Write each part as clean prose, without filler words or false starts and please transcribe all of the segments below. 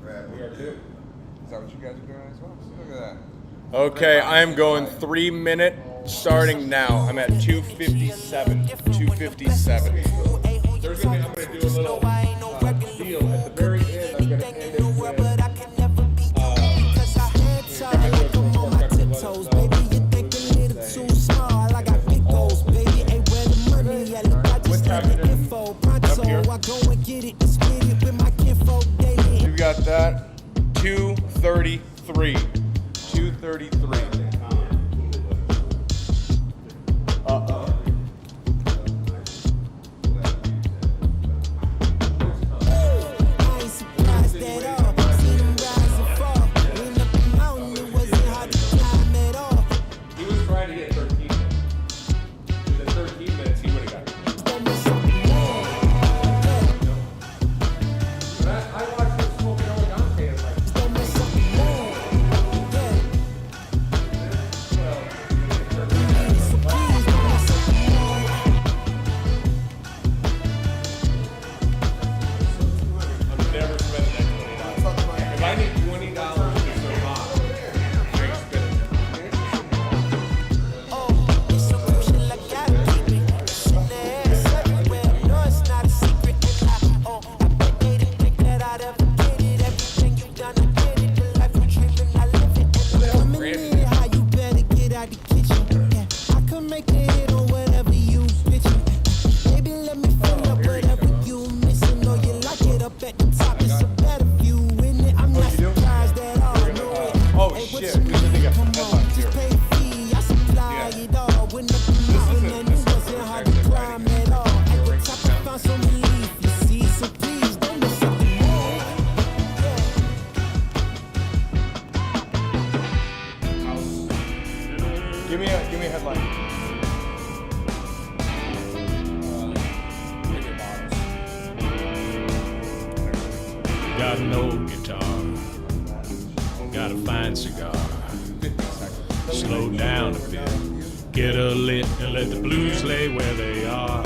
We are too. Is that what you guys are doing as well? Look at that. Okay, I am going 3 minute starting now. I'm at 2:57. 2:57. I'm going to do a little deal at the very end. I'm going to end it with You got that? 2:33. 2:33. Uh-oh. He was trying to get 13 minutes. Because at 13 minutes, he would have got it. But I watched him smoking Elegante and like, I'm never spending that $20. If I need $20 to survive, I ain't spending it. Oh shit, we should think of headlines here. Give me a headline. Got no guitar, got a fine cigar. Slow down a bit, get a lit and let the blues lay where they are.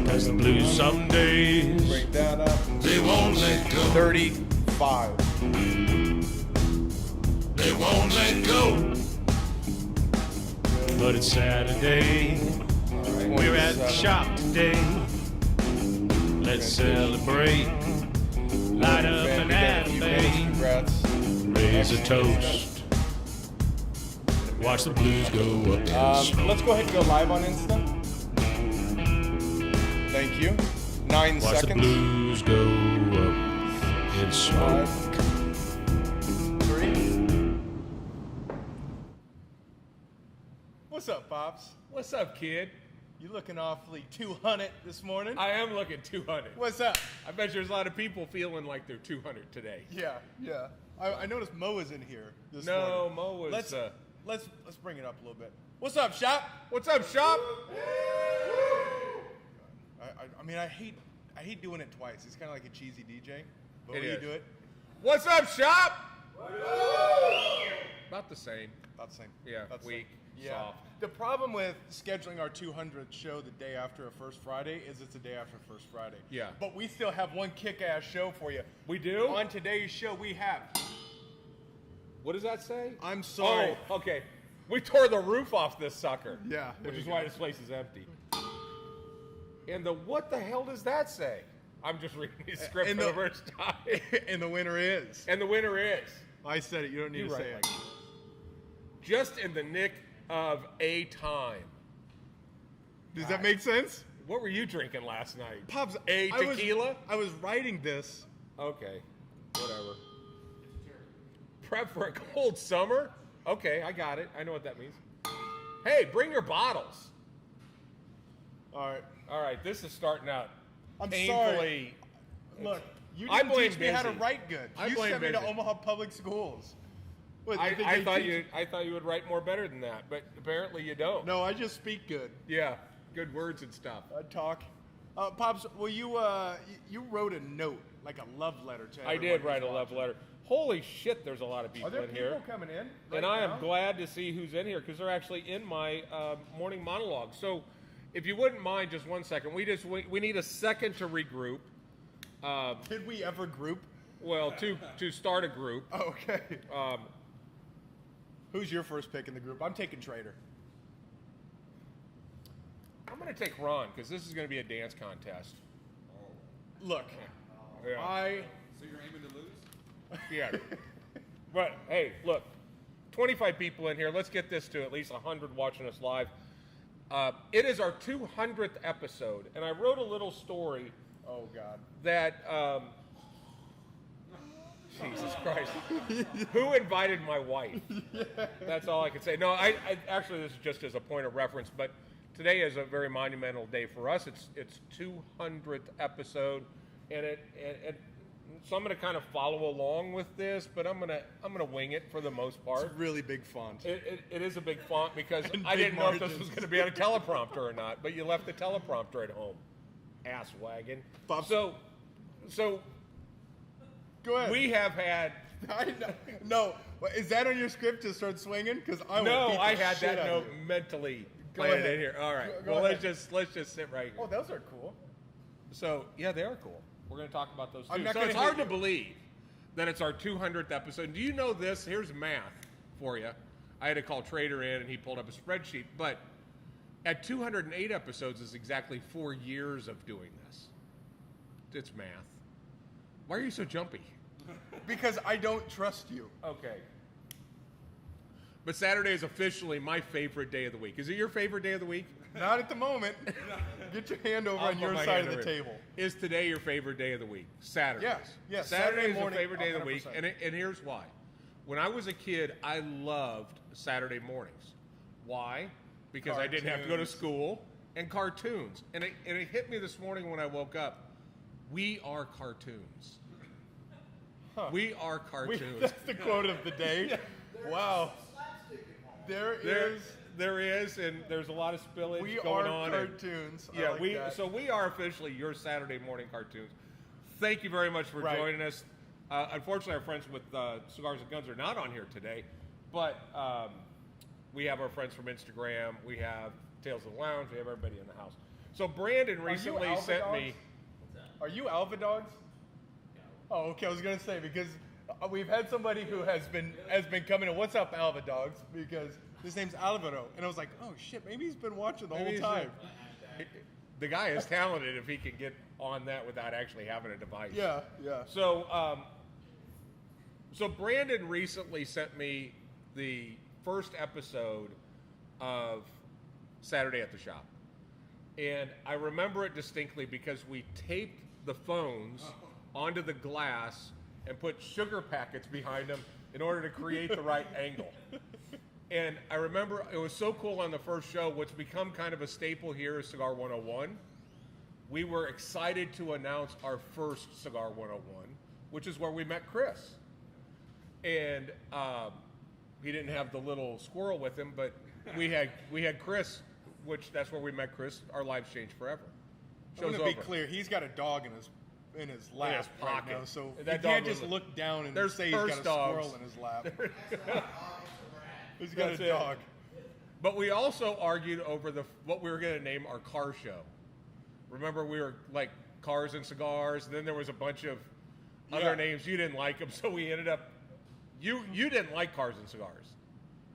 Cause the blues some days, Break that up. they won't let go. 35. They won't let go. But it's Saturday, we're at the shop today. Let's celebrate, light up an alleyway, Congrats. raise a toast, watch the blues go up in smoke. Let's go ahead and go live on Insta. Thank you. 9 Watch the seconds. blues go up in smoke. 5, 3. What's up, Pops? What's up, kid? You looking awfully 200 this morning? I am looking 200. What's up? I bet there's a lot of people feeling like they're 200 today. Yeah. I noticed Mo is in here this No, morning. Mo was. Let's bring it up a little bit. What's up, Shop? What's up, shop? I mean, I hate doing it twice. It's kind of like a cheesy DJ, but It when you is. do it, What's up, shop? About the same. that's the same. Yeah, That's the weak, same. Yeah. soft. The problem with scheduling our 200th show the day after a First Friday is it's the day after First Friday. Yeah. But we still have one kick-ass show for you. We do? On today's show, we have. What does that say? I'm sorry. Oh, okay. We tore the roof off this sucker. Yeah, there Which you is go. why this place is empty. And what the hell does that say? I'm just reading the script And for the- the first time. And the winner is. And the winner is. I said it. You don't need You're to right, say it. Mike. Just in the nick of a time. Does that make sense? What were you drinking last night? Pops, A tequila? I was writing this. Okay, whatever. Prep for a cold summer? Okay, I got it. I know what that means. Hey, bring your bottles. All right. All right, this is starting out I'm painfully. Look, you I didn't blame teach me how to busy. write good. I You blame sent me to busy. Omaha Public Schools. What, I think they thought teach- I thought you would write more better than that, but apparently you don't. No, I just speak good. Yeah, good words and stuff. I talk. Pops, well, you wrote a note, like a love letter to I everyone did who's write a love watching. letter. Holy shit, there's a lot of people Are there in people here. coming in? And right I am now? glad to see who's in here because they're actually in my morning monologue. So if you wouldn't mind just 1 second, we need a second to regroup. Did we ever group? Well, to start a group. Oh, okay. Um, Who's your first pick in the group? I'm taking Trader. I'm going to take Ron because this is going to be a dance contest. Look, Yeah. So you're aiming to lose? Yeah. But hey, look, 25 people in here. Let's get this to at least 100 watching us live. It is our 200th episode, and I wrote a little story Oh God. that. Jesus Christ. Who invited my wife? That's all I can say. No, I actually, this is just as a point of reference, but today is a very monumental day for us. It's 200th episode, and so I'm going to kind of follow along with this, but I'm gonna wing it for the most part. It's really big font. It is a big font because And I big didn't know if this margins. was going to be on a teleprompter or not, but you left the teleprompter at home, ass wagon. Bob- So Go ahead. we have had. I know. No, is that on your script to start swinging? Because I will No, beat the I had shit that out note of you. mentally Go planted ahead. in here. All right. Go well, ahead. let's just sit right here. Oh, those are cool. So yeah, they are cool. We're going to talk about those too. I'm not So gonna it's hard hate to you. believe that it's our 200th episode. Do you know this? Here's math for you. I had to call Trader in, and he pulled up a spreadsheet. But at 208 episodes is exactly 4 years of doing this. It's math. Why are you so jumpy? Because I don't trust you. Okay. But Saturday is officially my favorite day of the week. Is it your favorite day of the week? Not at the moment. Get your hand over I'll on put your my side hand of the over it. table. Is today your favorite day of the week? Saturday. Yes, Saturday Saturday is your morning, favorite day of the week, 100%. and here's why. When I was a kid, I loved Saturday mornings. Why? Because I didn't have to go to Cartoons. school and cartoons. And it hit me this morning when I woke up. We are cartoons. We are cartoons. That's the quote of the day. Wow. There There is, and there's a lot of spillage We going are on. and- cartoons. I Yeah, like that. so we are officially your Saturday morning cartoons. Thank you very much for Right. joining us. Unfortunately, our friends with Cigars and Guns are not on here today, but we have our friends from Instagram. We have Tales of the Lounge. We have everybody in the house. So Brandon recently Alpha sent Dogs? me. Are you Alpha Dogs? Oh, okay. I was gonna say because we've had somebody who has been coming in. What's up, Alpha Dogs? Because his name's Alvaro, and I was like, oh shit, maybe he's been watching the Maybe whole he's time. The guy is talented if he can get on that without actually having a device. Yeah. So, so Brandon recently sent me the first episode of Saturday at the Shop, and I remember it distinctly because we taped the phones onto the glass and put sugar packets behind them in order to create the right angle. And I remember it was so cool on the first show. What's become kind of a staple here is Cigar 101. We were excited to announce our first Cigar 101, which is where we met Chris. And he didn't have the little squirrel with him, but we had Chris, which that's where we met Chris. Our lives changed forever. I'm Show's gonna be over. clear. He's got a dog in his lap his right pocket. now, so That you dog can't just was- look down and There's say he's got a purse dogs. squirrel in his lap. He's got That's a it. dog. But we also argued over what we were going to name our car show. Remember, we were like Cars and Cigars, and then there was a bunch of Yeah. other names. You didn't like them, so we ended up. You didn't like Cars and Cigars,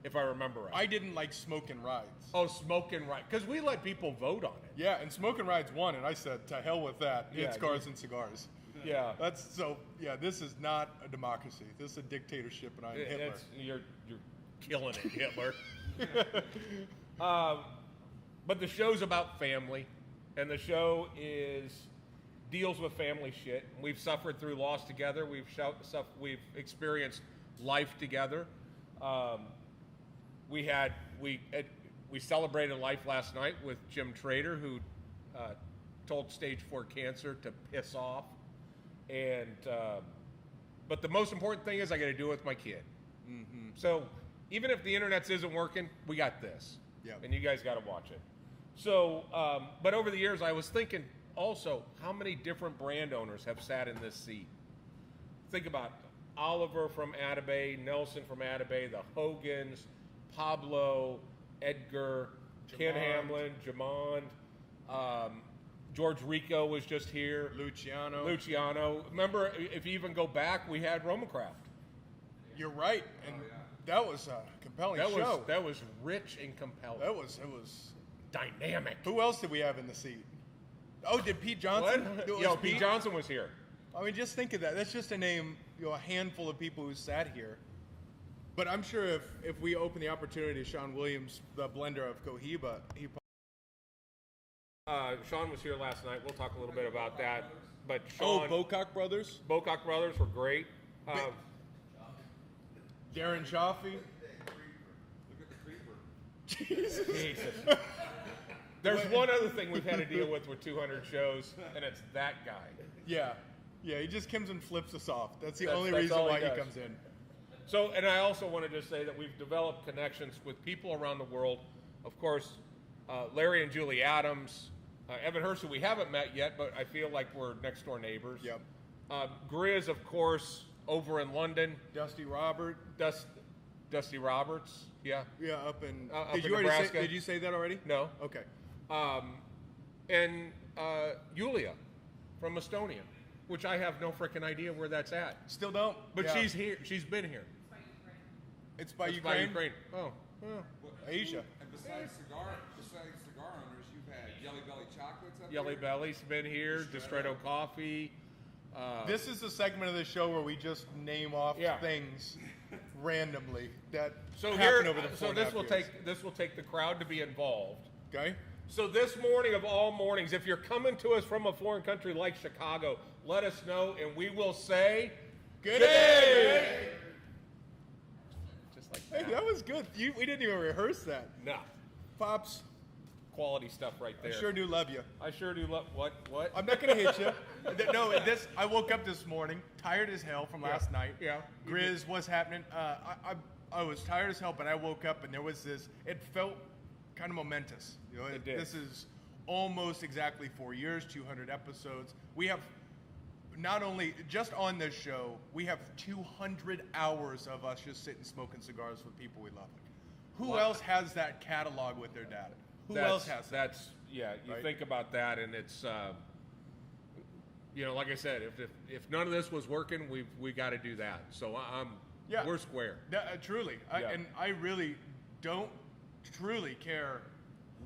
if I remember right. I didn't like Smoking Rides. Oh, Smoking Right, because we let people vote on it. Yeah, and Smoking Rides won, and I said, to hell with that. Yeah, It's Cars and Cigars. Yeah, This is not a democracy. This is a dictatorship, and I'm Hitler. you're killing it, Hitler. But the show's about family, and the show deals with family shit. We've suffered through loss together. We've experienced life together. We celebrated life last night with Jim Trader, who told stage 4 cancer to piss off. And but the most important thing is I got to do it with my kid. Mm-hmm. So even if the internet isn't working, we got this. Yep. And you guys got to watch it. So, but over the years, I was thinking also how many different brand owners have sat in this seat. Think about Oliver from Atabay, Nelson from Atabay, the Hogans, Pablo, Edgar, Ken Jamond. Hamlin, Jamond. George Rico was just here. Luciano. Remember, if you even go back, we had Romacraft. You're right, and that was a compelling show. That was rich and compelling. It was dynamic. Who else did we have in the seat? Oh, did Pete Johnson? Pete Johnson was here. I mean, just think of that. That's just to name a handful of people who sat here. But I'm sure if we open the opportunity to Sean Williams, the blender of Cohiba, he Sean was here last night. We'll talk a little bit about that. But Sean, Bocock Brothers. Bocock Brothers were great. Darren Chaffee. Look at the creeper. Jesus. There's one other thing we've had to deal with 200 shows, and it's that guy. Yeah, he just comes and flips us off. That's the only reason why he comes in. So, and I also wanted to say that we've developed connections with people around the world. Of course, Larry and Julie Adams, Evan Hurst, who we haven't met yet, but I feel like we're next door neighbors. Yep. Grizz, of course, over in London. Dusty Roberts, yeah. Yeah, up in. Did you already did you say that already? No. Okay. And Yulia from Estonia, which I have no freaking idea where that's at. Still don't. But she's here. She's been here. It's by Ukraine. Ukraine. Oh. Asia. And besides cigar owners, you've had Yelly Belly Chocolates up Yelly there. Belly's been here. Distretto Coffee. This is the segment of the show where we just name off things randomly that happen over the 4.5 years. This will take the crowd to be involved. Okay. So this morning of all mornings, if you're coming to us from a foreign country like Chicago, let us know and we will say Good day. Just like that. Hey, that was good. We didn't even rehearse that. No. Pops, Quality stuff right there. I sure do love you. I sure do love what? I'm not gonna hit you. No, I woke up this morning tired as hell from last night. Yeah. Grizz, what's happening? I was tired as hell, but I woke up and there was this. It felt kind of momentous. It did. This is almost exactly 4 years, 200 episodes. We have not only just on this show, we have 200 hours of us just sitting smoking cigars with people we love. Who else has that catalog with their data? Who else has that? You Right? think about that, and it's like I said, if none of this was working, we got to do that. So we're square. Truly, and I really don't truly care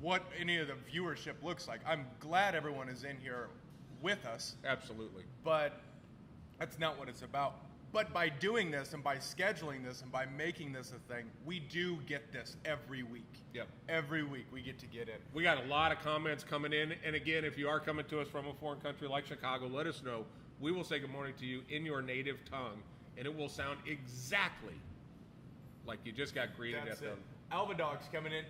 what any of the viewership looks like. I'm glad everyone is in here with us. Absolutely. But that's not what it's about. But by doing this and by scheduling this and by making this a thing, we do get this every week. Yep. Every week we get to get in. We got a lot of comments coming in. And again, if you are coming to us from a foreign country like Chicago, let us know. We will say good morning to you in your native tongue, and it will sound exactly like you just got greeted That's at it. the... Alva Dog's coming in.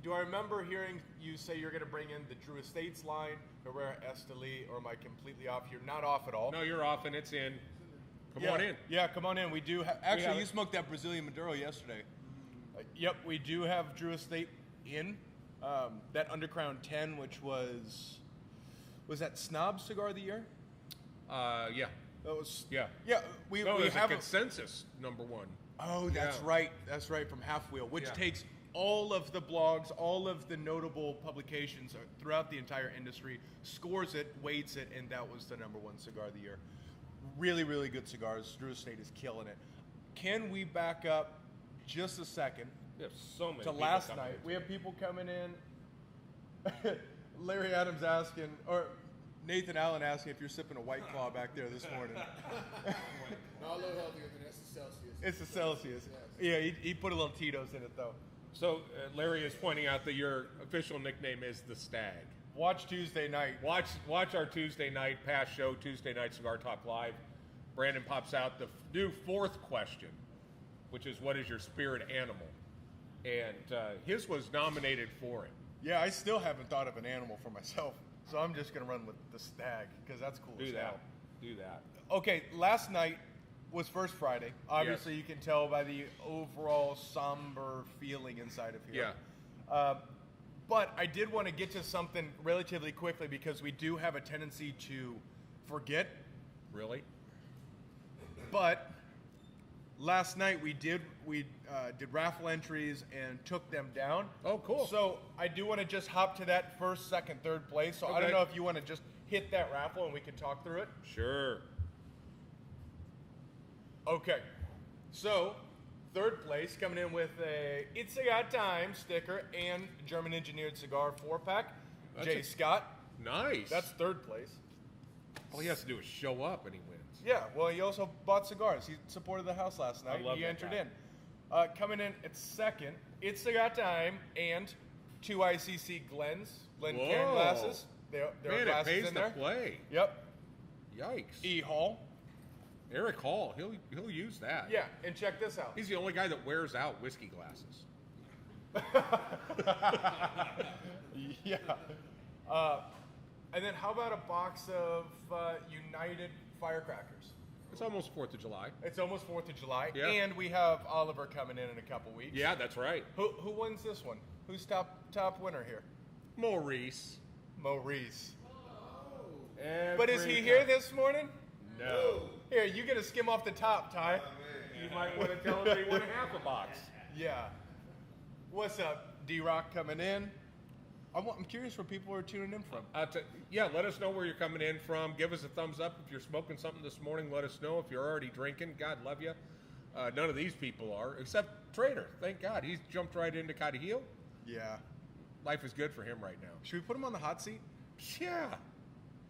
Do I remember hearing you say you're going to bring in the Drew Estates line, Herrera Esteli, or am I completely off? You're not off at all. No, you're off, and it's in. Come on in. Yeah, come on in. We do. Actually, you it. smoked that Brazilian Maduro yesterday. Yep, we do have Drew Estate in. That Undercrown 10, which was that Snob Cigar of the Year? Yeah. That was. Yeah. Yeah, we a have consensus #1. Oh, that's right. That's right, from Half Wheel, which takes all of the blogs, all of the notable publications throughout the entire industry, scores it, weights it, and that was the #1 cigar of the year. Really, really good cigars. Drew Estate is killing it. Can we back up just a second We have so many to people last coming night? in. We have people coming in. Larry Adams asking, or Nathan Allen asking if you're sipping a White Claw back there this morning. No, a little healthier than that's the Celsius. It's a Celsius. Yeah, he put a little Tito's in it, though. So Larry is pointing out that your official nickname is the Stag. Watch Tuesday night. Watch our Tuesday night past show, Tuesday Night Cigar Talk Live. Brandon pops out the new 4th question, which is, what is your spirit animal? And his was nominated for it. Yeah, I still haven't thought of an animal for myself, so I'm just going to run with the Stag, because that's cool as hell. Do that. Okay, last night was First Friday. Obviously, you can tell by the overall somber feeling inside of here. Yeah. But I did want to get to something relatively quickly, because we do have a tendency to forget. Really? But last night we did raffle entries and took them down. Oh, cool. So I do want to just hop to that first, second, third place. So I Okay. don't know if you want to just hit that raffle and we can talk through it. Sure. Okay. So third place coming in with a It's a Got Time sticker and German engineered cigar 4-pack. That's Jay a- Scott. Nice. That's third place. all he has to do is show up and he wins. Yeah, well, he also bought cigars. He supported the house last night. love He that entered guy. in. Coming in at second, It's a Got Time and 2 ICC Glen Cairn Whoa. glasses. There are Man, it glasses pays in to there. play. Yep. Yikes. E Hall. Eric Hall, he'll use that. Yeah, and check this out. He's the only guy that wears out whiskey glasses. Yeah. And then how about a box of United firecrackers? It's almost 4th of July. It's almost 4th of July, Yeah. and we have Oliver coming in a couple weeks. Yeah, that's right. Who wins this one? Who's top winner here? Maurice. Maurice. But is he Every here time. this morning? No. Here, you get to skim off the top, Ty. You might want to tell him that he won a half a box. Yeah. What's up, D-Rock coming in? I'm curious where people are tuning in from. Yeah, let us know where you're coming in from. Give us a thumbs up if you're smoking something this morning. Let us know if you're already drinking. God love you. None of these people are, except Trader. Thank God, he's jumped right into Heel. Yeah. Life is good for him right now. Should we put him on the hot seat? Yeah,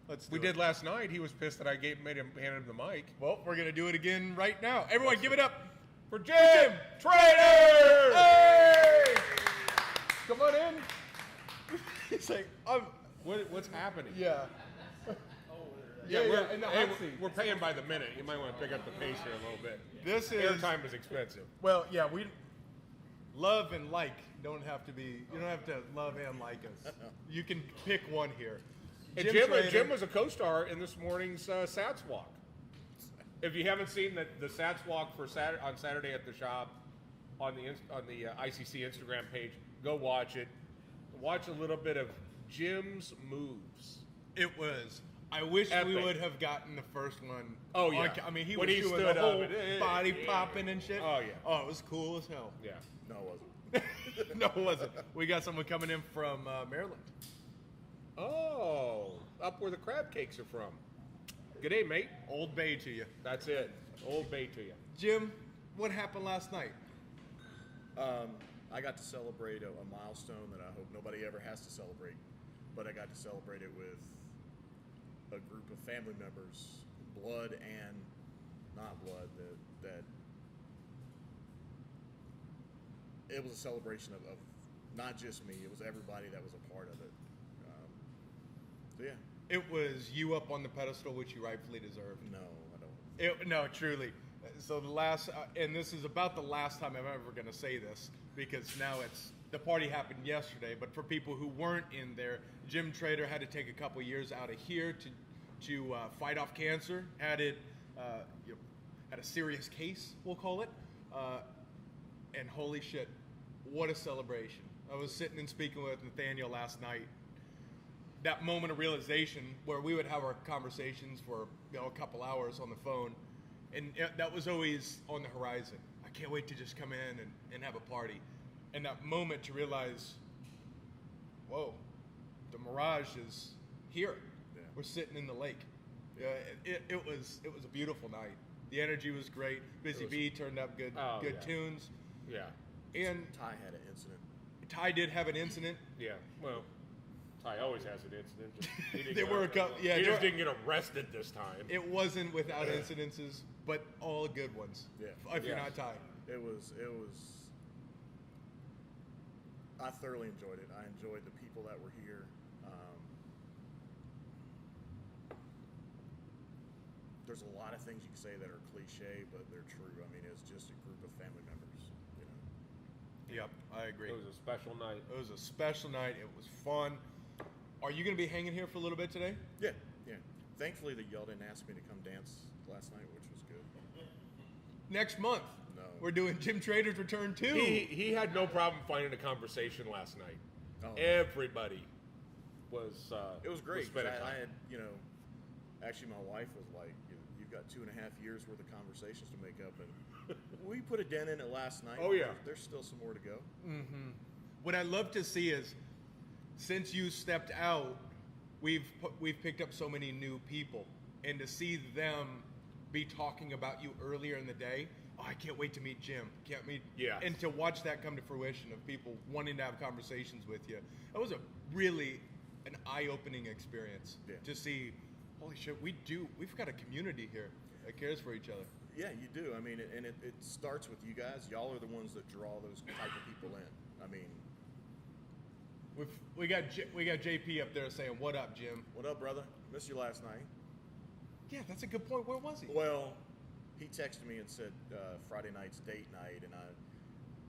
Let's do we it. did last night. He was pissed that I handed him the mic. Well, we're going to do it again right now. Everyone, give it up. For Jim Trader. Hey! Come on in. He's like, What's happening? yeah. Yeah, yeah, in the hot seat. we're paying by the minute. You might want to pick up the pace here a little bit. This is Airtime is expensive. Well, yeah, we love and like don't have to be. You don't have to love and like us. You can pick one here. And Trader- Jim was a co-star in this morning's Sats Walk. If you haven't seen the Sats Walk for on Saturday at the shop on the ICC Instagram page, go watch it. Watch a little bit of Jim's moves. It was. I wish we Epic. would have gotten the first one. Oh, yeah. I mean, he When was he doing stood the up whole and- body popping and shit. Oh, yeah. Oh, it was cool as hell. Yeah. No, it wasn't. No, it wasn't. We got someone coming in from Maryland. Oh, up where the crab cakes are from. Good day, mate. Old Bay to you. That's it. Old Bay to you. Jim, what happened last night? I got to celebrate a milestone that I hope nobody ever has to celebrate, but I got to celebrate it with a group of family members, blood and not blood, that it was a celebration of not just me, it was everybody that was a part of it. So yeah, It was you up on the pedestal, which you rightfully deserve. no, I don't. No, truly. So the last, and this is about the last time I'm ever going to say this, because now the party happened yesterday. But for people who weren't in there, Jim Trader had to take a couple years out of here to fight off cancer. Had a serious case, we'll call it. And holy shit, what a celebration! I was sitting and speaking with Nathaniel last night. That moment of realization where we would have our conversations for a couple hours on the phone, and that was always on the horizon. I can't wait to just come in and have a party, and that moment to realize, whoa, the mirage is here. Yeah. We're sitting in the lake. It was a beautiful night. The energy was great. Busy Bee turned up good Oh, yeah. tunes, Yeah. and Ty had an incident. Ty did have an incident. Yeah. Well, Ty always has an incident. Just, he didn't There get were a arrested. couple- yeah, He there just were- didn't get arrested this time. It wasn't without incidences, but all good ones. Yeah. If you're Yes. not Ty. It was. I thoroughly enjoyed it. I enjoyed the people that were here. There's a lot of things you can say that are cliche, but they're true. I mean, it's just a group of family members. You know. Yep, I agree. It was a special night. It was a special night. It was fun. Are you going to be hanging here for a little bit today? Yeah. Thankfully, that y'all didn't ask me to come dance last night, which was good. Next month, No. we're doing Jim Trader's Return 2. He had no problem finding a conversation last night. Oh. Everybody was. It was great. 'cause spending time. I had, actually, my wife was like, "You've got 2.5 years worth of conversations to make up, and we put a dent in it last night. Oh, yeah. There's still some more to go. What I'd love to see is, since you stepped out, we've picked up so many new people, and to see them be talking about you earlier in the day. Oh, I can't wait to meet Jim. Can't meet. Yes. And to watch that come to fruition of people wanting to have conversations with you. That was an eye-opening experience. Yeah. To see, holy shit, we've got a community here that cares for each other. Yeah, you do. I mean, it starts with you guys. Y'all are the ones that draw those type of people in. I mean, We got JP up there saying, "What up, Jim?" what up, brother? Missed you last night. Yeah, that's a good point. Where was he? Well, he texted me and said Friday night's date night, and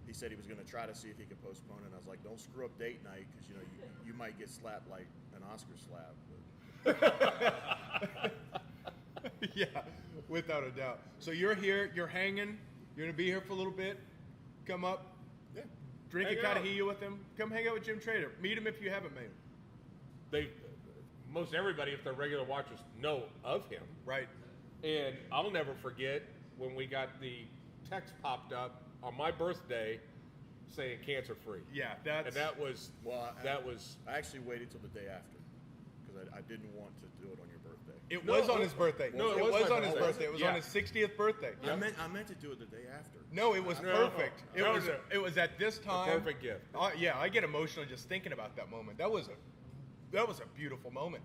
he said he was going to try to see if he could postpone it. And I was like, don't screw up date night because you might get slapped like an Oscar slap. Yeah, without a doubt. So you're here, you're hanging, you're gonna be here for a little bit. Come up, Yeah. drink Hang a out. Carajillo with him. Come hang out with Jim Trader. Meet him if you haven't met him. Most everybody, if they're regular watchers, know of him. Right. And I'll never forget when we got the text popped up on my birthday saying cancer free. Yeah, And that was Well, I I actually waited till the day after because I didn't want to do it on your birthday. It No, was on his birthday. no, it it was was my on his birthday. birthday. It was Yeah. on his 60th birthday. I meant to do it the day after. No, it was No. perfect. No, no. It was at this time. perfect gift. Yeah, I get emotional just thinking about that moment. That was a beautiful moment.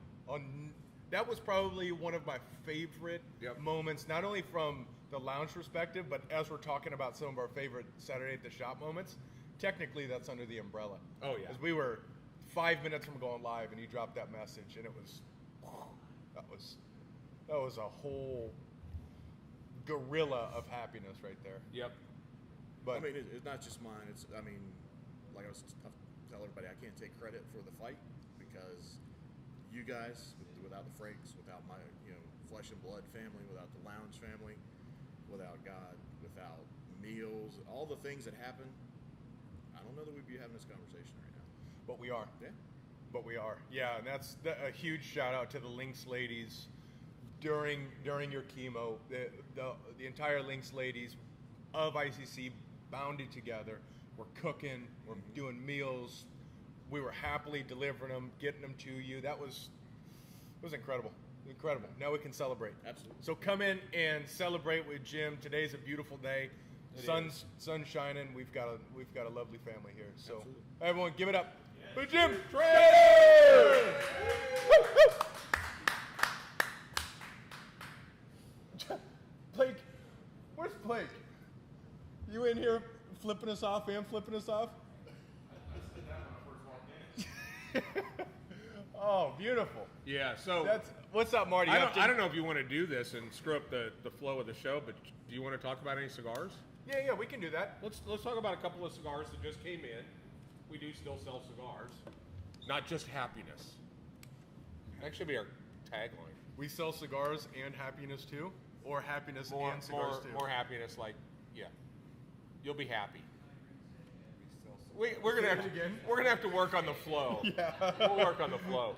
That was probably one of my favorite Yep. moments, not only from the lounge perspective, but as we're talking about some of our favorite Saturday at the Shop moments. Technically, that's under the umbrella. Oh, yeah. Because we were 5 minutes from going live, and he dropped that message, and it was that was a whole gorilla of happiness right there. Yep. But I mean, it's not just mine. Like I tell everybody, I can't take credit for the fight because you guys, without the Frakes, without my flesh and blood family, without the lounge family, without God, without meals, all the things that happen, I don't know that we'd be having this conversation right now. but we are. Yeah. But we are, yeah, and that's a huge shout out to the Lynx ladies during your chemo. The entire Lynx ladies of ICC bounded together. We're cooking, we're doing meals. We were happily delivering them, getting them to you. It was incredible, incredible. Now we can celebrate. Absolutely. So come in and celebrate with Jim. Today's a beautiful day. Sun's shining. We've got a lovely family here. So Absolutely. everyone, give it up for Jim Trader! Blake, where's Blake? You in here flipping us off and flipping us off? Oh, beautiful. Yeah. So What's up, Marty? I don't know if you want to do this and screw up the flow of the show, but do you want to talk about any cigars? Yeah, we can do that. Let's talk about a couple of cigars that just came in. We do still sell cigars, not just happiness. Actually, be our tagline. We sell cigars and happiness too, or happiness and cigars too. More happiness. Like, yeah, you'll be happy. We're gonna have to work on the flow. Yeah. We'll work on the flow.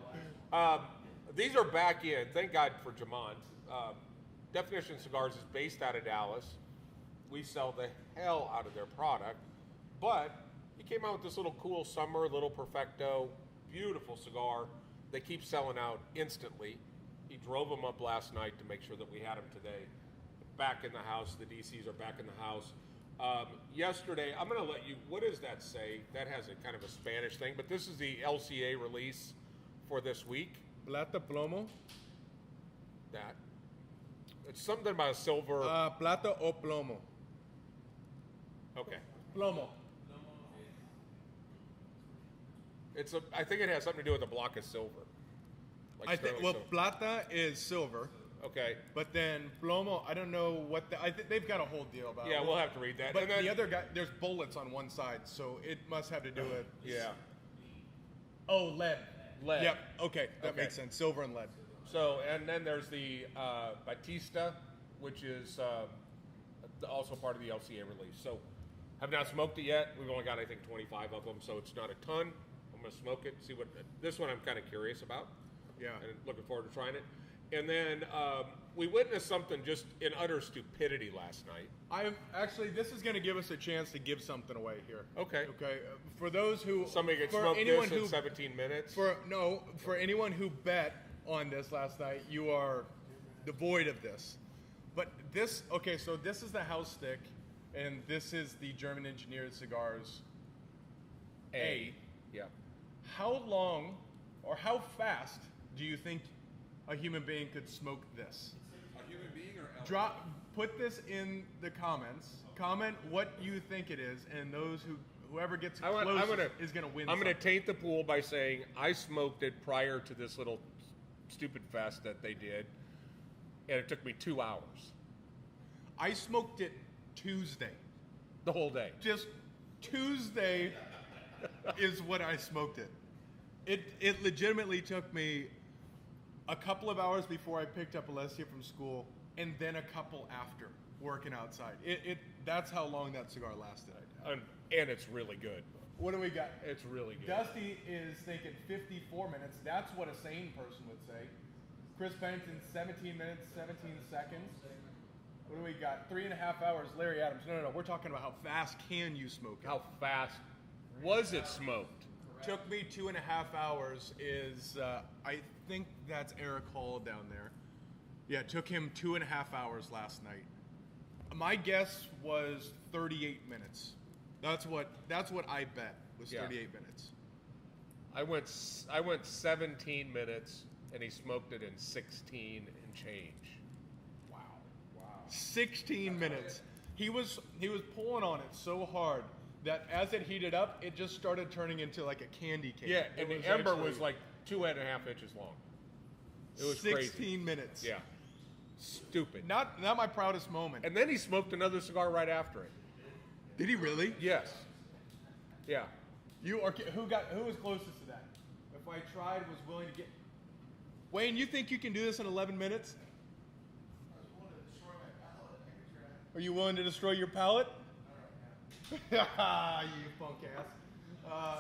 These are back in. Thank God for Jamont. Definition Cigars is based out of Dallas. We sell the hell out of their product, but he came out with this little cool summer, little perfecto, beautiful cigar. They keep selling out instantly. He drove them up last night to make sure that we had them today. Back in the house. The DCs are back in the house. Yesterday, I'm going to let you, what does that say? That has a kind of a Spanish thing, but this is the LCA release for this week. Plata plomo. That. It's something about a silver. Plata o plomo. Okay. Plomo. I think it has something to do with a block of silver. Like I think. sterling Well, silver. plata is silver, Okay. but then plomo. I don't know what. I think they've got a whole deal about. Yeah, it. we'll have to read that. But And then- the other guy, there's bullets on one side, so it must have to do with. Yeah. Oh, lead. Lead. Yep. Okay, that Okay. makes sense. Silver and lead. So, and then there's the Batista, which is also part of the LCA release. So, have not smoked it yet. We've only got, I think, 25 of them, so it's not a ton. I'm going to smoke it, see what. This one I'm kind of curious about. Yeah. And looking forward to trying it. And then we witnessed something just in utter stupidity last night. This is going to give us a chance to give something away here. Okay. Okay. For those who Somebody gets for smoked anyone this who in 17 minutes. for anyone who bet on this last night, you are devoid of this. But this, okay, so this is the house stick, and this is the German engineered cigars. A. Yeah. How long or how fast do you think a human being could smoke this? A human being or elk? Put this in the comments. Comment what you think it is, and whoever gets closest is going to win. I'm going to something. taint the pool by saying I smoked it prior to this little stupid fest that they did, and it took me 2 hours. I smoked it Tuesday. The whole day. Just Tuesday is what I smoked it. It legitimately took me a couple of hours before I picked up Alessia from school, and then a couple after working outside. That's how long that cigar lasted. And it's really good. What do we got? It's really good. Dusty is thinking 54 minutes. That's what a sane person would say. Chris Pennington, 17 minutes, 17 seconds. What do we got? 3.5 hours. Larry Adams. No. We're talking about how fast can you smoke it? How fast was it smoked? Took me 2.5 hours. I think that's Eric Hall down there. Yeah, it took him 2.5 hours last night. My guess was 38 minutes. That's what I bet was 38 minutes. I went 17 minutes, and he smoked it in 16 and change. 16 minutes. He was pulling on it so hard that as it heated up, it just started turning into like a candy cane. Yeah, and the ember was like 2.5 inches long. It was 16 crazy. minutes. Yeah. Stupid. Not my proudest moment. And then he smoked another cigar right after it. Did he really? Yes. Yeah. Who was closest to that? If I tried, was willing to get. Wayne, you think you can do this in 11 minutes? Are you willing to destroy your palate? You punk ass.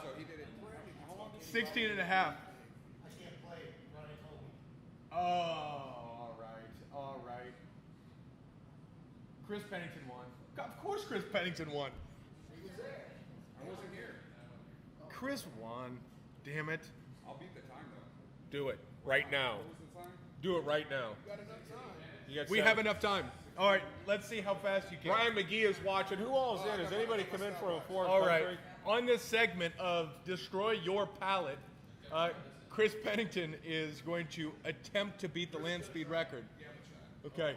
So he did it. How long did he 16 and a half. Oh, all right. Chris Pennington won. Of course Chris Pennington won. I wasn't here. Chris won. Damn it. I'll beat the time though. Do it right now. What was the time? Do it right now. Got enough time. You got We seven. have enough time. All right, let's see how fast you can. Brian McGee is watching. Who all's in? Has anybody come in from a foreign All country? right. On this segment of Destroy Your Palate, Chris Pennington is going to attempt to beat the land speed record. Okay.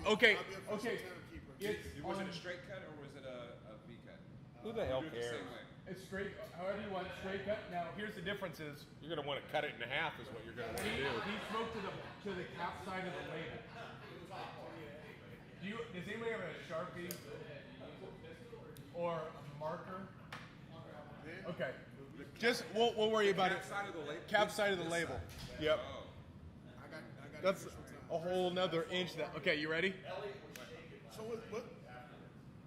Okay. Was it a straight cut or was it a V cut? Who the hell Do it the cares? same way. It's straight, however you want, straight cut. Now, here's the difference is, You're going to want to cut it in half is what you're going to want to do. he smoked to the cap side of the label. Does anybody have a Sharpie or a marker? Okay. Just, we'll worry about it. Cap side of the label. Cap side of the label. Yep. Oh. I got That's official time. a whole nother inch. Okay, you ready? So what?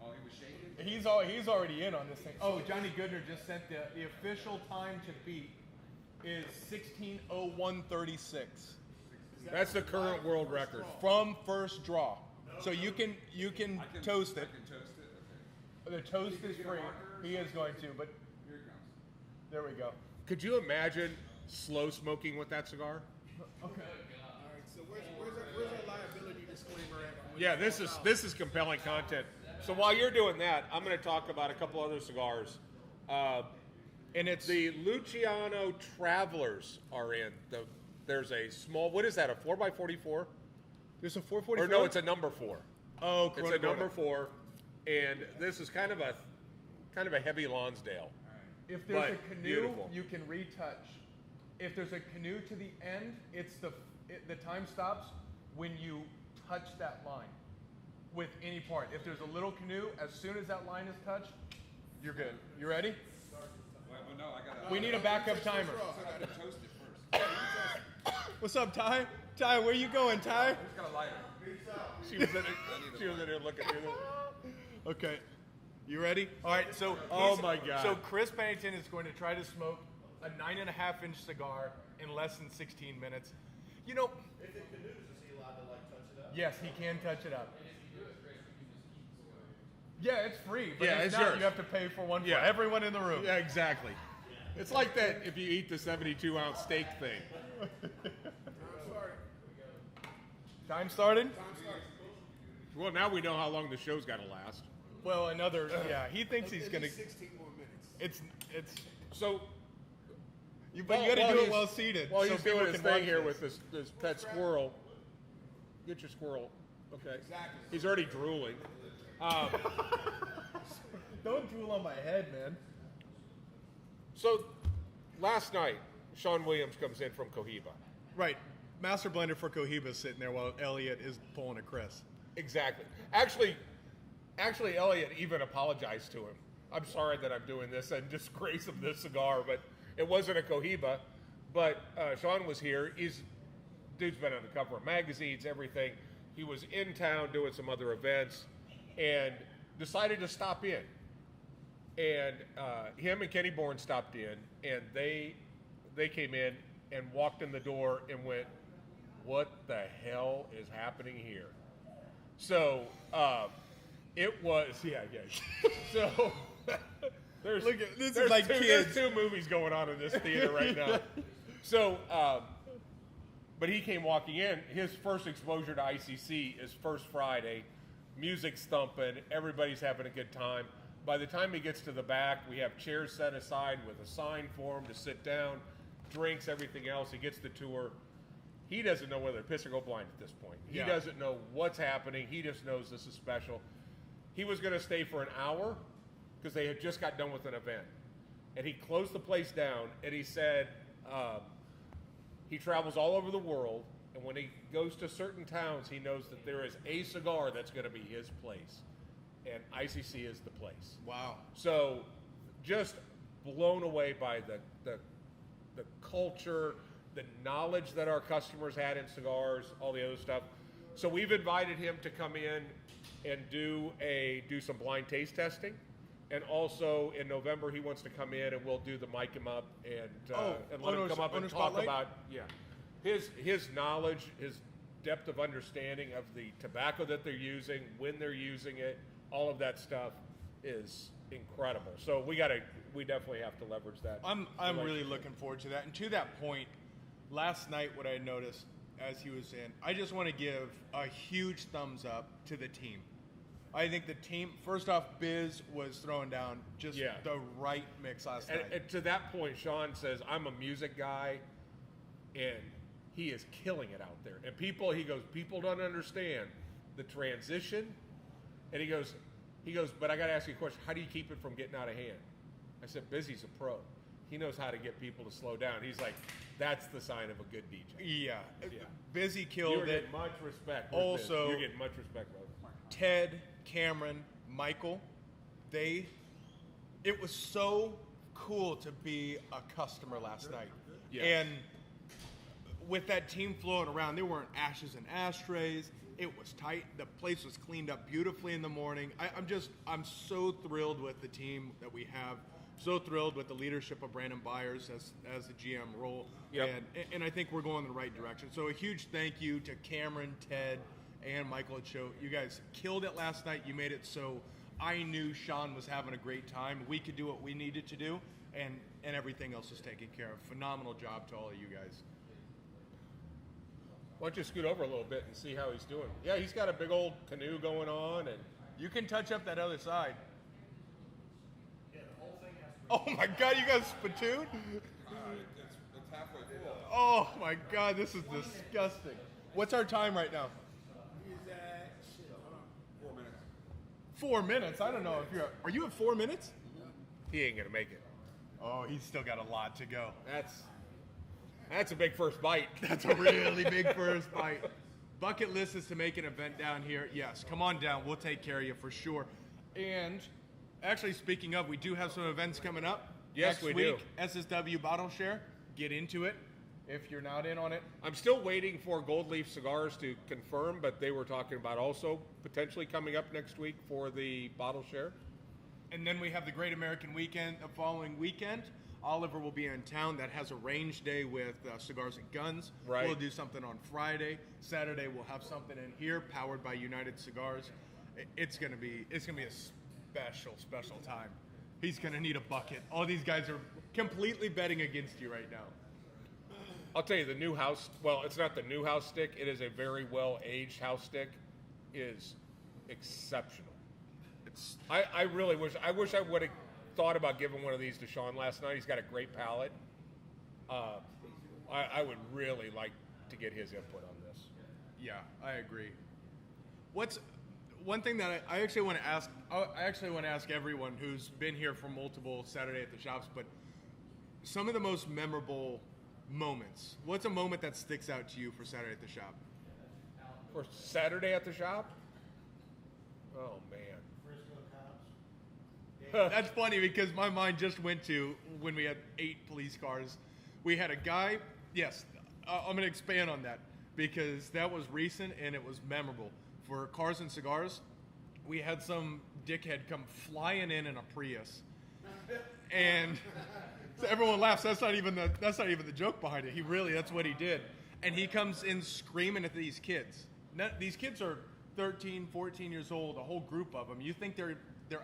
Oh, he was shaking? He's already in on this thing. Oh, Johnny Goodner just sent the official time to beat is 16:01:36 That's the current world record. from first draw. So you can toast I it. can toast it? Okay. The toast is free. He is going to, but Here it comes. there we go. Could you imagine slow smoking with that cigar? Okay. All right. So where's our liability disclaimer at? Yeah, this is compelling content. So while you're doing that, I'm going to talk about a couple other cigars. And it's The Luciano Travelers are in. There's a small. What is that? A 4x44? there's a 444. Or no, it's a number 4. oh, It's Corona a number Corona. 4, and this is kind of a heavy Lonsdale. If there's but a canoe, beautiful. you can retouch. If there's a canoe to the end, the time stops when you touch that line with any part. If there's a little canoe, as soon as that line is touched, you're good. You ready? Well, no, I gotta. We need a backup timer. I gotta toast it first. What's up, Ty? Ty, where you going, Ty? Who's got a lighter? She was in there looking through the. Okay. You ready? All right. So. Oh he's- my God. So Chris Pennington is going to try to smoke a 9.5-inch cigar in less than 16 minutes. You know. If it canoes, is he allowed to Yes, he can touch it up. Yeah, it's free. But Yeah, if it's not, yours. you have to pay for one Yeah. for everyone in the room. Yeah, exactly. It's like that if you eat the 72-ounce steak thing. Time started? Well, now we know how long the show's got to last. Well, another. Yeah, he thinks he's At gonna. least 16 more minutes. It's. So, But you got to do it he's- well seated. While so he's people doing his can watch thing here this. with this pet squirrel, get your squirrel. Okay. Exactly. He's already drooling. Don't drool on my head, man. So, last night, Sean Williams comes in from Cohiba. Right. Master blender for Cohiba sitting there while Elliot is pulling a Chris. Exactly. Actually, Elliot even apologized to him. I'm sorry that I'm doing this and disgrace of this cigar, but it wasn't a Cohiba. But Sean was here. Dude's been on the cover of magazines, everything. He was in town doing some other events and decided to stop in. And him and Kenny Bourne stopped in, and they came in and walked in the door and went, "What the hell is happening here?" So it was, yeah. So there's Look at- this is there's like two, kids. There's two movies going on in this theater right now. So, but he came walking in. His first exposure to ICC is first Friday. Music's thumping. Everybody's having a good time. By the time he gets to the back, we have chairs set aside with a sign for him to sit down, drinks, everything else. He gets the tour. He doesn't know whether to piss or go blind at this point. He Yeah. doesn't know what's happening. He just knows this is special. He was going to stay for an hour because they had just got done with an event. And he closed the place down, and he said he travels all over the world, and when he goes to certain towns, he knows that there is a cigar that's going to be his place. And ICC is the place. Wow. So, just blown away by the culture, the knowledge that our customers had in cigars, all the other stuff. So we've invited him to come in and do some blind taste testing, and also in November he wants to come in and we'll do the mic him up and let him come up and owner talk spotlight? about his knowledge, his depth of understanding of the tobacco that they're using, when they're using it. All of that stuff is incredible. So we definitely have to leverage that. I'm really relationship. looking forward to that. And to that point, last night what I noticed as he was in, I just want to give a huge thumbs up to the team. I think the team, first off, Biz was throwing down just the right mix last night. And to that point, Sean says, "I'm a music guy," and he is killing it out there. And people don't understand the transition. And he goes, but I got to ask you a question. How do you keep it from getting out of hand? I said, Busy's a pro. He knows how to get people to slow down. He's like, that's the sign of a good DJ. Yeah. Yeah. Busy You're killed it. getting much respect. Where's Biz? Also- you're getting much respect, brother. Ted, Cameron, Michael, it was so cool to be a customer last night. Yes. And with that team flowing around, there weren't ashes and ashtrays. It was tight. The place was cleaned up beautifully in the morning. I'm so thrilled with the team that we have. So thrilled with the leadership of Brandon Byers as the GM role. Yep. And I think we're going in the right direction. So a huge thank you to Cameron, Ted, and Michael at Show. You guys killed it last night. You made it so I knew Sean was having a great time. We could do what we needed to do, and everything else was taken care of. Phenomenal job to all of you guys. Why don't you scoot over a little bit and see how he's doing? Yeah, he's got a big old canoe going on, and You can touch up that other side. Oh my God, you guys spittoon? It's halfway full. Oh my God, this is disgusting. What's our time right now? He's at, hold on. 4 minutes. 4 minutes. I don't know if are you at 4 minutes? he ain't gonna make it. Oh, he's still got a lot to go. That's a big first bite. That's a really big first bite. Bucket list is to make an event down here. Yes, come on down. We'll take care of you for sure. And actually, speaking of, we do have some events coming up. Yes, Next we week, do. SSW Bottle Share. Get into it if you're not in on it. I'm still waiting for Gold Leaf Cigars to confirm, but they were talking about also potentially coming up next week for the bottle share. And then we have the Great American Weekend the following weekend. Oliver will be in town. That has a range day with Cigars and Guns. Right. We'll do something on Friday. Saturday we'll have something in here powered by United Cigars. It's gonna be a special time. He's gonna need a bucket. All these guys are completely betting against you right now. I'll tell you, the new house, well, it's not the new house stick. It is a very well-aged house stick. Is exceptional. I really wish I would have thought about giving one of these to Sean last night. He's got a great palate. I would really like to get his input on this. Yeah, I agree. What's one thing that I actually want to ask? I actually want to ask everyone who's been here for multiple Saturday at the Shops, but some of the most memorable moments. What's a moment that sticks out to you for Saturday at the Shop? For Saturday at the Shop? Oh, man. That's funny because my mind just went to when we had 8 police cars. We had a guy, yes, I'm going to expand on that because that was recent and it was memorable. For Cars and Cigars, we had some dickhead come flying in a Prius. And so everyone laughs. That's not even the joke behind it. That's what he did. And he comes in screaming at these kids. Now, these kids are 13, 14 years old, a whole group of them. You think they're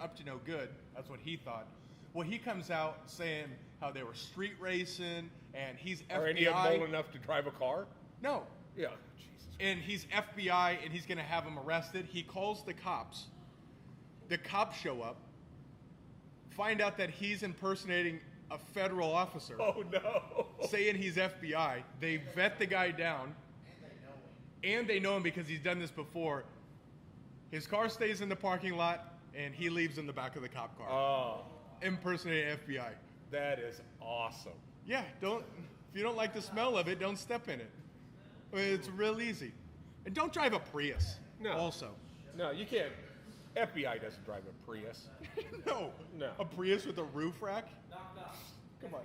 up to no good. That's what he thought. Well, he comes out saying how they were street racing, and he's FBI. Are any of them old enough to drive a car? No. Yeah. Jesus. And he's FBI, and he's going to have him arrested. He calls the cops. The cops show up, find out that he's impersonating a federal officer. Oh, no. Saying he's FBI. They vet the guy down. And they know him because he's done this before. His car stays in the parking lot, and he leaves in the back of the cop car. Oh, Impersonating FBI. that is awesome. Yeah, if you don't like the smell of it, don't step in it. It's real easy. And don't drive a Prius. No. Also. No, you can't. FBI doesn't drive a Prius. No. No. A Prius with a roof rack? Come on.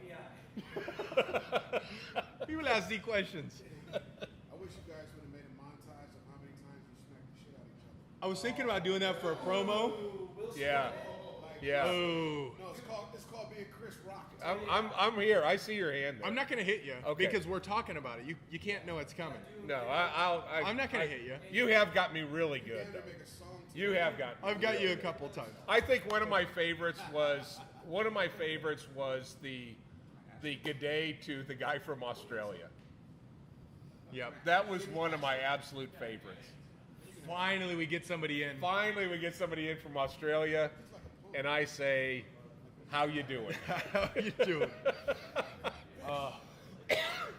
People ask these questions. I wish you guys would have made a montage of how many times you smacked the shit out of each other. I was thinking about doing that for a promo. Yeah. Yeah. Oh. No, it's called being Chris Rock. I'm here. I see your hand there. I'm not going to hit you Okay. because we're talking about it. You can't know it's coming. No, I'm not going to hit you. You have got me really good. to Though. make a song to You have got. I've got you a couple times. I think one of my favorites was the G'day to the guy from Australia. Yep. That was one of my absolute favorites. Finally, we get somebody in. Finally, we get somebody in from Australia, and I say, "How you doing?" How you doing?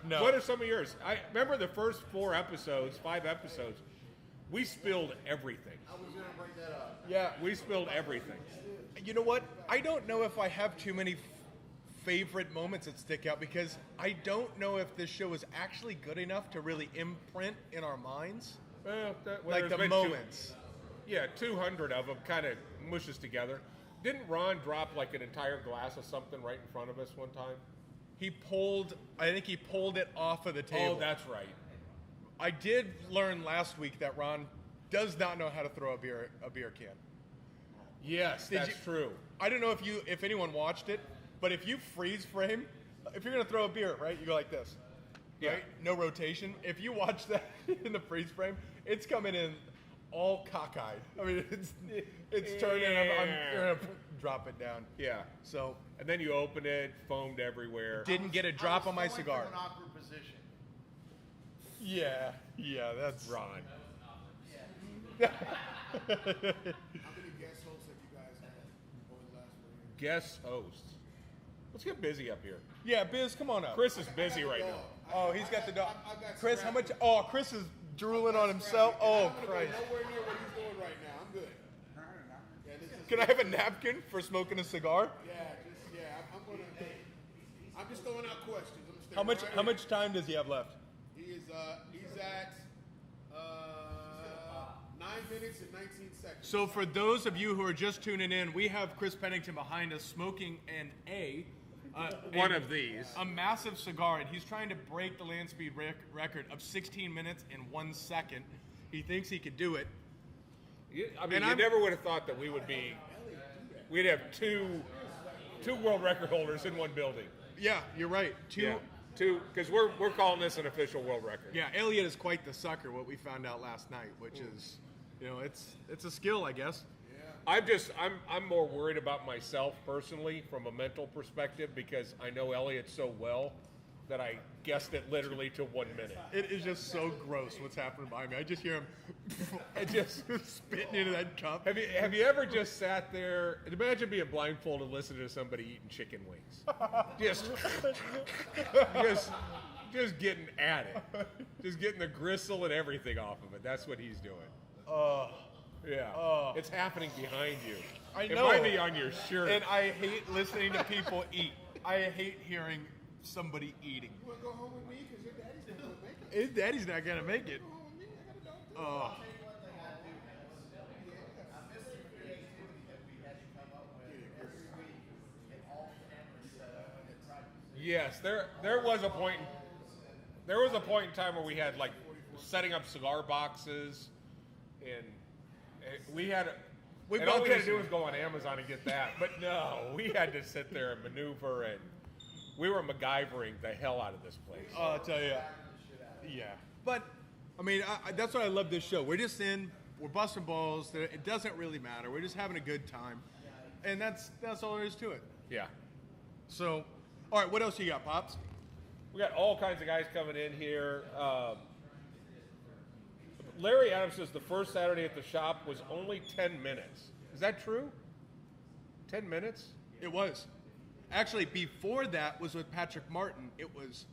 No. What are some of yours? I remember the first 5 episodes. We spilled everything. I was gonna bring that up. Yeah. We spilled everything. You know what? I don't know if I have too many favorite moments that stick out because I don't know if this show is actually good enough to really imprint in our minds. Well, Like there's the been moments. 200 of them kind of mushes together. Didn't Ron drop like an entire glass of something right in front of us one time? I think he pulled it off of the table. Oh, that's right. I did learn last week that Ron does not know how to throw a beer can. Yes, Did that's you- true. I don't know if anyone watched it, but if you freeze frame, if you're gonna throw a beer, right, you go like this, Yeah. right? No rotation. If you watch that in the freeze frame, it's coming in all cockeyed. I mean, it's turning. I'm gonna drop it down. Yeah. So And then you open it, foamed everywhere. didn't get a drop on my cigar. An awkward position. Yeah, that's Ron. How many guest hosts have you guys had over the last 4 years? Guest hosts. Let's get busy up here. Yeah, Biz, come on up. Chris is busy right now. Oh, he's got the dog. I've got Chris, how much? Scrappy. Oh, Chris is drooling on himself. Oh, I'm gonna go Christ. nowhere near what he's doing right now. I'm good. Yeah, this is, Can I have a napkin for smoking a cigar? I'm just throwing out questions. I'm gonna stay How much? right How here. much time does he have left? He's at 9 minutes and 19 seconds. So for those of you who are just tuning in, we have Chris Pennington behind us smoking One of these. a massive cigar, and he's trying to break the land speed record of 16 minutes and 1 second. He thinks he could do it. I mean, And you I'm- never would have thought that we'd have two world record holders in one building. Yeah, you're right. Yeah, two, because we're calling this an official world record. Yeah, Elliot is quite the sucker. What we found out last night, which is, it's a skill, I guess. I'm more worried about myself personally from a mental perspective because I know Elliot so well that I guessed it literally to 1 minute. It is just so gross what's happening behind me. I just hear him just spitting into that cup. Have you ever just sat there? Imagine being blindfolded and listening to somebody eating chicken wings. just getting at it. Just getting the gristle and everything off of it. That's what he's doing. Yeah. It's happening behind you. I It know. might be on your shirt. And I hate listening to people eat. I hate hearing somebody eating. You want to go home with me? Because your daddy's not going to make it. His daddy's not gonna make it. Go home with me. I got a dog. Oh. Yes, there was a point. There was a point in time where we had like setting up cigar boxes, and we had. We And all both we had to just- do was go on Amazon and get that. But no, we had to sit there and maneuver, and we were MacGyvering the hell out of this place. Oh, I'll tell you. Yeah. But, I mean, that's why I love this show. We're just we're busting balls. It doesn't really matter. We're just having a good time. And that's all there is to it. Yeah. So, all right, what else you got, Pops? We got all kinds of guys coming in here. Larry Adams says the first Saturday at the shop was only 10 minutes. Is that true? 10 minutes? It was. Actually, before that was with Patrick Martin. It was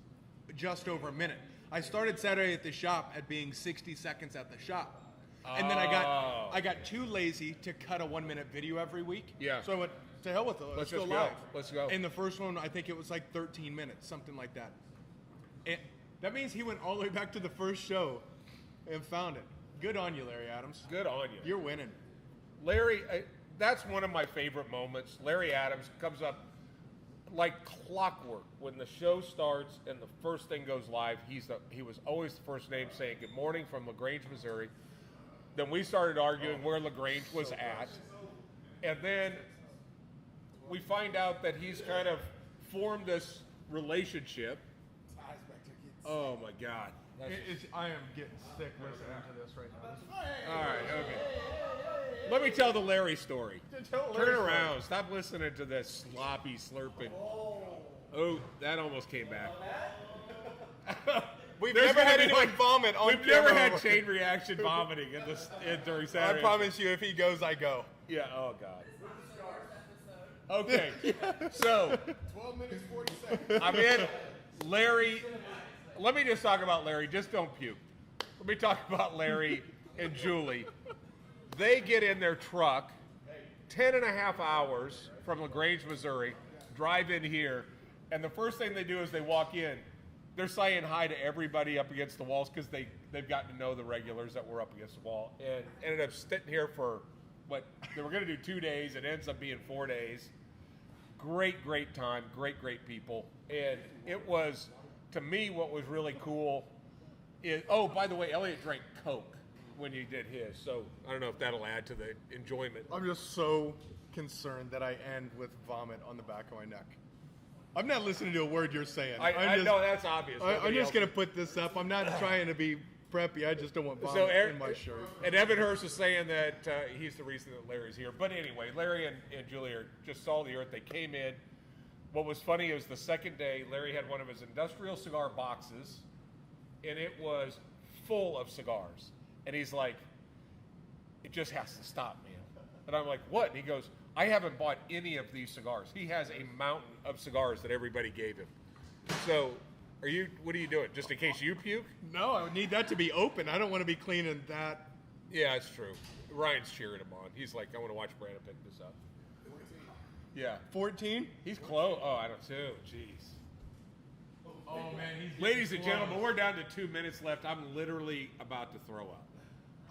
just over a minute. I started Saturday at the shop at being 60 seconds at the shop. And then I got too lazy to cut a 1 minute video every week. Yeah. So I went, to hell with it. Let's go just go. live. Let's go. And the first one, I think it was like 13 minutes, something like that. And that means he went all the way back to the first show and found it. Good on you, Larry Adams. Good on you. You're winning. Larry, that's one of my favorite moments. Larry Adams comes up like clockwork when the show starts and the first thing goes live. He was always the first name saying good morning from LaGrange, Missouri. Then we started arguing where LaGrange was at, and then we find out that he's kind of formed this relationship. Oh my God! I am getting sick listening to this right now. All right, okay. Let me tell the Larry story. Turn around. Stop listening to this sloppy slurping. Oh, that almost came back. We've There's never gonna had be anyone like- vomit on We've never camera. had chain reaction vomiting during I Saturday. promise you, if he goes, I go. Yeah. Oh God. Okay. So 12 minutes, 40 seconds. I'm in. Larry. Let me just talk about Larry. Just don't puke. Let me talk about Larry and Julie. They get in their truck, 10 and a half hours from LaGrange, Missouri, drive in here, and the first thing they do is they walk in. They're saying hi to everybody up against the walls because they've gotten to know the regulars that were up against the wall, and ended up sitting here for what they were going to do 2 days. It ends up being 4 days. Great time, great people, and it was, to me, what was really cool is, oh, by the way, Elliot drank Coke when he did his, so I don't know if that'll add to the enjoyment. I'm just so concerned that I end with vomit on the back of my neck. I'm not listening to a word you're saying. I know that's obvious. I'm Nobody just else- going to put this up. I'm not trying to be preppy. I just don't want vomit in my shirt. And Evan Hurst is saying that he's the reason that Larry's here. But anyway, Larry and Julie just saw the earth. They came in. What was funny is the second day, Larry had one of his industrial cigar boxes, and it was full of cigars. And he's like, it just has to stop, man. And I'm like, what? And he goes, I haven't bought any of these cigars. He has a mountain of cigars that everybody gave him. So, what are you doing? Just in case you puke? No, I would need that to be open. I don't want to be cleaning that. Yeah, it's true. Ryan's cheering him on. He's like, I want to watch Brandon pick this up. Yeah. 14? He's close. Oh, I don't too. Jeez. Oh, man. He's Ladies and gentlemen, we're down to 2 minutes left. I'm literally about to throw up.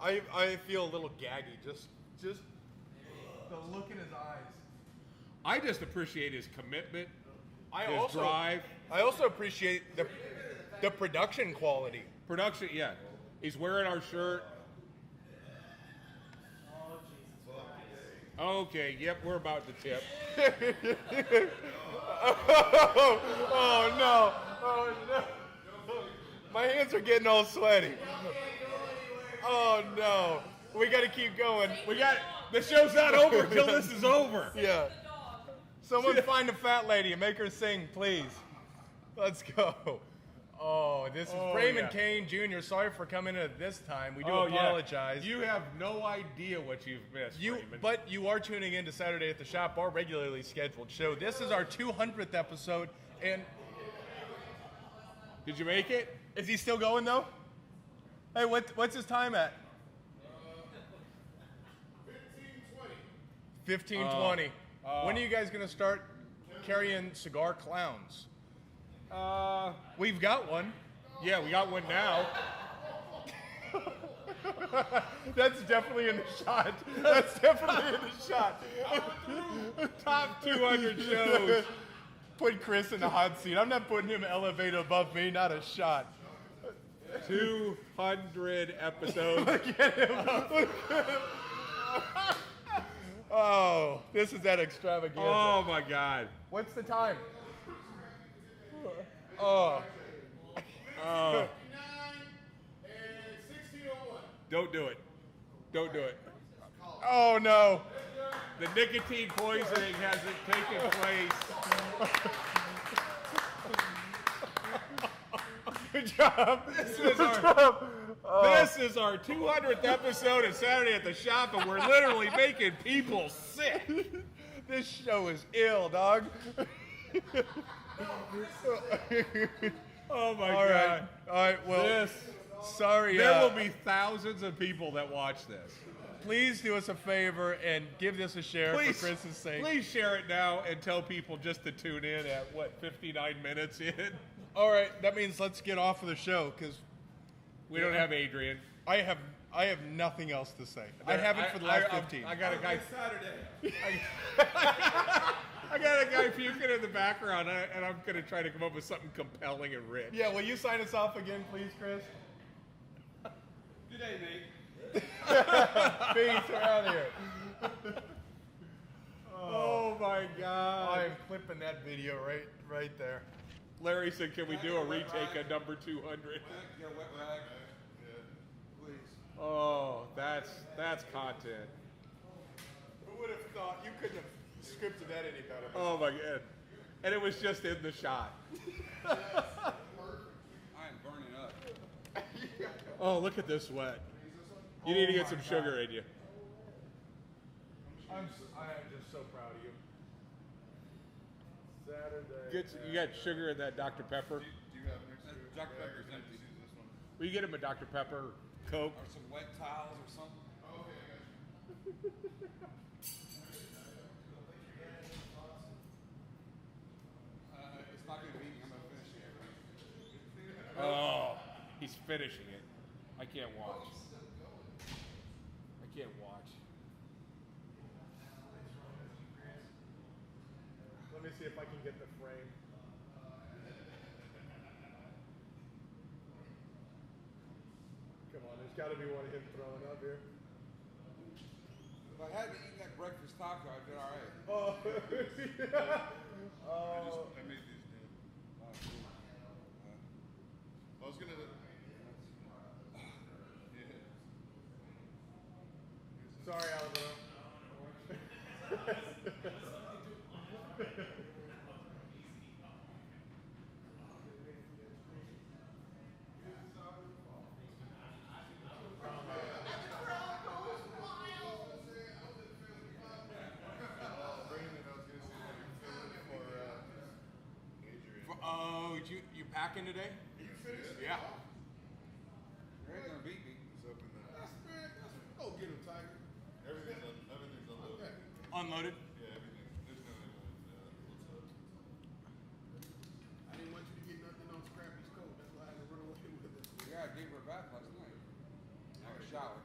I feel a little gaggy. Just the look in his eyes. I just appreciate his commitment, I his also drive. I also appreciate the production quality. Production, yeah. He's wearing our shirt. Okay, yep, we're about to tip. Oh no! Oh no! My hands are getting all sweaty. Oh no! We got to keep going. The show's not over until this is over. Yeah. Someone find a fat lady and make her sing, please. Let's go. Oh, this is Raymond Kane Jr. Sorry for coming in at this time. We do apologize. You have no idea what you've missed, Raymond. But you are tuning in to Saturday at the Shop, our regularly scheduled show. This is our 200th episode, and Did you make it? is he still going though? Hey, what's his time at? 15:20. When are you guys gonna start carrying cigar clowns? We've got one. Yeah, we got one now. That's definitely in the shot. That's definitely in the shot. Top 200 shows. Put Chris in the hot seat. I'm not putting him elevated above me. Not a shot. 200 episodes. Look at him. Oh, this is that extravaganza. Oh my God. What's the time? Oh. Oh, 16:01. don't do it. Don't do it. Oh no. The nicotine poisoning hasn't taken place. Good job. This is our 200th episode of Saturday at the Shop, and we're literally making people sick. This show is ill, dog. Oh my All right. God. All right. Well, sorry. There will be thousands of people that watch this. Please do us a favor and give this a share for Chris's sake. Please share it now and tell people just to tune in at 59 minutes in. All right. That means let's get off of the show because We don't have Adrian. I have nothing else to say. I haven't for the last 15. I got a guy. Saturday. I got a guy puking in the background, and I'm gonna try to come up with something compelling and rich. Yeah. Will you sign us off again, please, Chris? Good day, Nate. Peace. We're out of here. Oh my God. I'm clipping that video right there. Larry said, "Can we do a retake of number 200?" Get a wet rag. Please. Oh, that's content. Who would have thought you couldn't have scripted that any better? Oh my God. And it was just in the shot. I am burning up. Oh, look at this sweat. You need to get some sugar in you. I am just so proud of you. Saturday. You got sugar in that Dr. Pepper? Do you have an extra? Dr. Pepper's empty. Will you get him a Dr. Pepper Coke? Or some wet towels or something. It's not going to beat me. I'm going to finish it. Oh, he's finishing it. I can't watch. I can't watch. Let me see if I can get the frame. Come on, there's got to be one of him throwing up here. If I hadn't eaten that breakfast taco, I'd been all right. Oh, yeah. Oh. I made these, dude. I was gonna. Sorry, Alvaro. Oh, you packing today? Yeah. You ain't going to beat me. Oh, get him, Tiger. Everything's unloaded. Unloaded? Yeah, everything. There's nothing. What's up? I didn't want you to get nothing on Scrappy's coat. That's why I had to run away with it. Yeah, I gave her a bath last night. I had a shower.